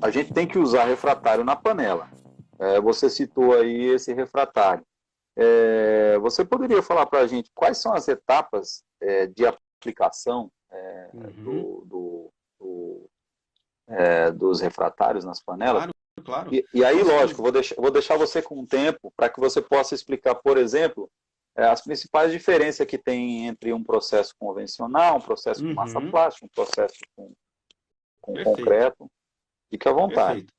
A gente tem que usar refratário na panela. Você citou aí esse refratário. Você poderia falar para a gente quais são as etapas de aplicação Uhum. do, do, dos refratários nas panelas? Claro, claro. E aí, lógico, Posso. vou deixar você com um tempo para que você possa explicar, por exemplo, as principais diferenças que tem entre um processo convencional, um processo com massa Uhum. plástica, um processo com Perfeito, concreto. Fique à vontade. perfeito.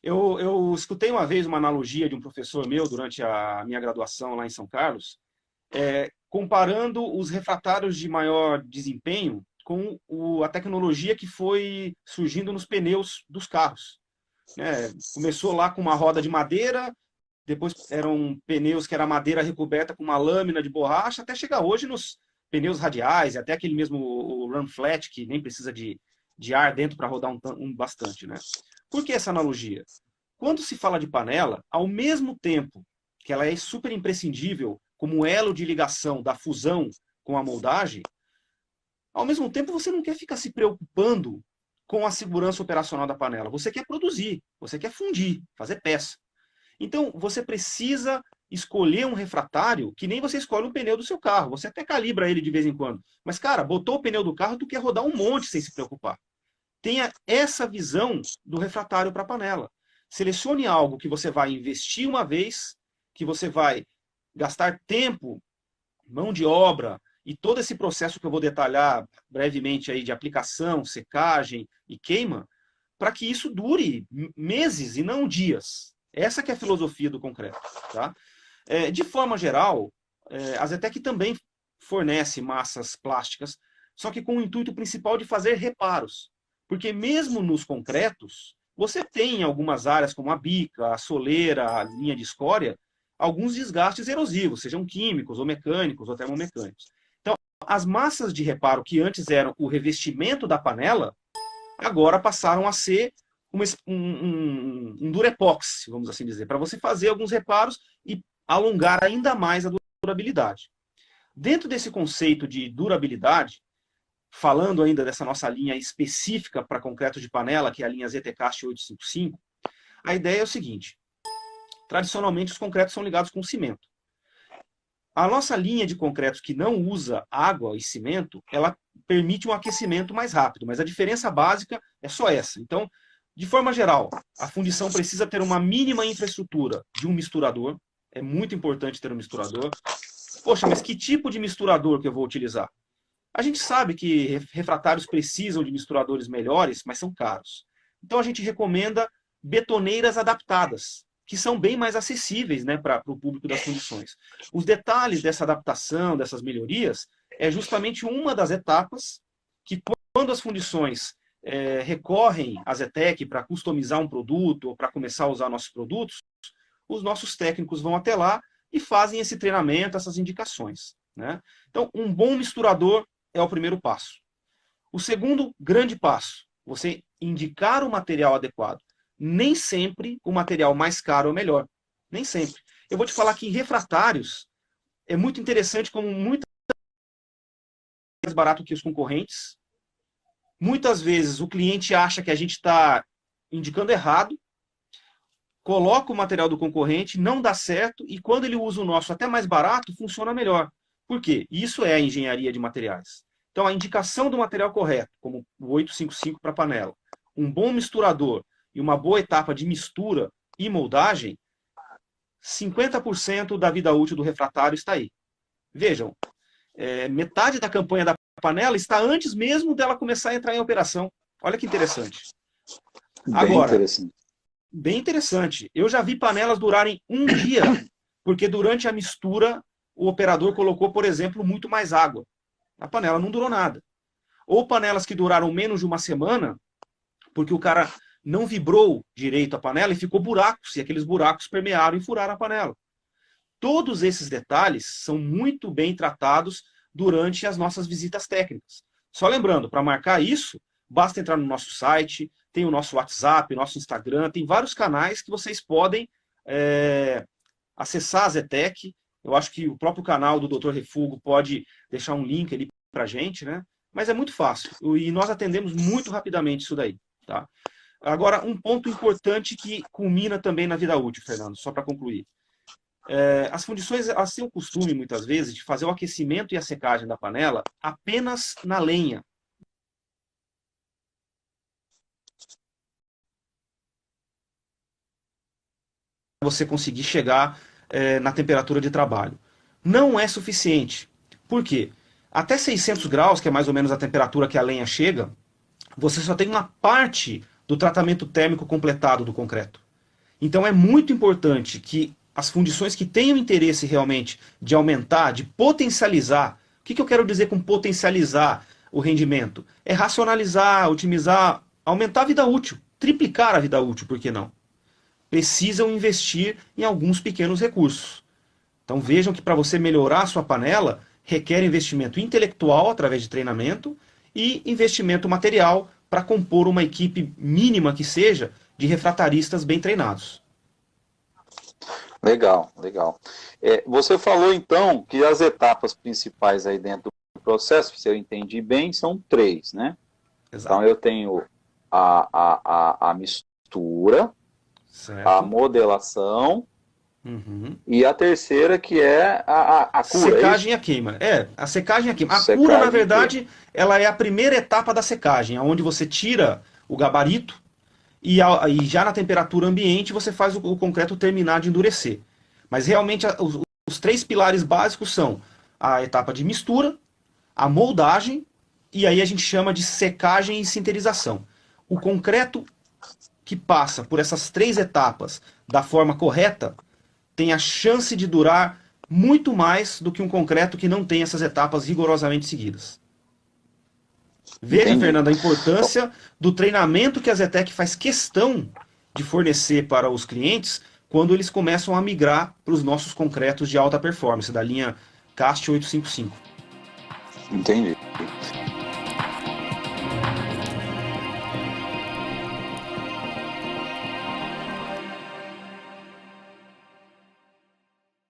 Eu escutei uma vez uma analogia de um professor meu durante a minha graduação lá em São Carlos, comparando os refratários de maior desempenho com a tecnologia que foi surgindo nos pneus dos carros, né? Começou lá com uma roda de madeira, depois eram pneus que era madeira recoberta com uma lâmina de borracha, até chegar hoje nos pneus radiais, até aquele mesmo o run flat, que nem precisa de ar dentro para rodar bastante, né? Por que essa analogia? Quando se fala de panela, ao mesmo tempo que ela é super imprescindível como elo de ligação da fusão com a moldagem, ao mesmo tempo você não quer ficar se preocupando com a segurança operacional da panela. Você quer produzir, você quer fundir, fazer peça. Então, você precisa escolher um refratário que nem você escolhe um pneu do seu carro. Você até calibra ele de vez em quando. Mas, cara, botou o pneu do carro, tu quer rodar um monte sem se preocupar. Tenha essa visão do refratário para a panela. Selecione algo que você vai investir uma vez, que você vai gastar tempo, mão de obra e todo esse processo que eu vou detalhar brevemente aí de aplicação, secagem e queima, para que isso dure meses e não dias. Essa que é a filosofia do concreto. Tá? De forma geral, a Zetec também fornece massas plásticas, só que com o intuito principal de fazer reparos. Porque mesmo nos concretos, você tem em algumas áreas, como a bica, a soleira, a linha de escória, alguns desgastes erosivos, sejam químicos, ou mecânicos, ou termomecânicos. Então, as massas de reparo que antes eram o revestimento da panela, agora passaram a ser um durepox, vamos assim dizer, para você fazer alguns reparos e alongar ainda mais a durabilidade. Dentro desse conceito de durabilidade, falando ainda dessa nossa linha específica para concreto de panela, que é a linha ZTCast 855, a ideia é o seguinte: tradicionalmente os concretos são ligados com cimento. A nossa linha de concretos que não usa água e cimento, ela permite um aquecimento mais rápido, mas a diferença básica é só essa. Então, de forma geral, a fundição precisa ter uma mínima infraestrutura de um misturador. É muito importante ter um misturador. Poxa, mas que tipo de misturador que eu vou utilizar? A gente sabe que refratários precisam de misturadores melhores, mas são caros. Então a gente recomenda betoneiras adaptadas, que são bem mais acessíveis, né, para o público das fundições. Os detalhes dessa adaptação, dessas melhorias, é justamente uma das etapas que, quando as fundições recorrem à Zetec para customizar um produto ou para começar a usar nossos produtos, os nossos técnicos vão até lá e fazem esse treinamento, essas indicações. Né? Então, um bom misturador é o primeiro passo. O segundo grande passo, você indicar o material adequado. Nem sempre o material mais caro é o melhor. Nem sempre. Eu vou te falar que em refratários é muito interessante como muito mais barato que os concorrentes. Muitas vezes o cliente acha que a gente está indicando errado, coloca o material do concorrente, não dá certo, e quando ele usa o nosso até mais barato, funciona melhor. Por quê? Isso é a engenharia de materiais. Então, a indicação do material correto, como o 855 para panela, um bom misturador e uma boa etapa de mistura e moldagem, 50% da vida útil do refratário está aí. Vejam, metade da campanha da panela está antes mesmo dela começar a entrar em operação. Olha que interessante. Bem Agora, interessante. bem interessante, eu já vi panelas durarem um dia, porque durante a mistura o operador colocou, por exemplo, muito mais água. A panela não durou nada. Ou panelas que duraram menos de uma semana, porque o cara não vibrou direito a panela e ficou buracos, e aqueles buracos permearam e furaram a panela. Todos esses detalhes são muito bem tratados durante as nossas visitas técnicas. Só lembrando, para marcar isso, basta entrar no nosso site, tem o nosso WhatsApp, nosso Instagram, tem vários canais que vocês podem acessar a Zetec. Eu acho que o próprio canal do Dr. Refugo pode deixar um link ali para a gente, né? Mas é muito fácil e nós atendemos muito rapidamente isso daí. Tá? Agora, um ponto importante que culmina também na vida útil, Fernando, só para concluir. As fundições elas têm o costume, muitas vezes, de fazer o aquecimento e a secagem da panela apenas na lenha. Você conseguir chegar na temperatura de trabalho. Não é suficiente. Por quê? Até 600 graus, que é mais ou menos a temperatura que a lenha chega, você só tem uma parte do tratamento térmico completado do concreto. Então é muito importante que as fundições que tenham interesse realmente de aumentar, de potencializar, o que eu quero dizer com potencializar o rendimento? É racionalizar, otimizar, aumentar a vida útil, triplicar a vida útil, por que não? Precisam investir em alguns pequenos recursos. Então vejam que para você melhorar a sua panela, requer investimento intelectual através de treinamento e investimento material para compor uma equipe mínima que seja de refrataristas bem treinados. Legal, legal. Você falou então que as etapas principais aí dentro do processo, se eu entendi bem, são 3, né? Exato. Então eu tenho a mistura, certo. A modelação, e a terceira que é a cura. Secagem e a queima. A secagem e a queima. A cura, na verdade, ela é a primeira etapa da secagem, onde você tira o gabarito e já na temperatura ambiente você faz o concreto terminar de endurecer. Mas realmente os 3 pilares básicos são a etapa de mistura, a moldagem e aí a gente chama de secagem e sinterização. O concreto que passa por essas 3 etapas da forma correta tem a chance de durar muito mais do que um concreto que não tem essas etapas rigorosamente seguidas. Veja, Entendi. Fernando, a importância do treinamento que a Zetec faz questão de fornecer para os clientes quando eles começam a migrar para os nossos concretos de alta performance, da linha CAST 855. Entendi.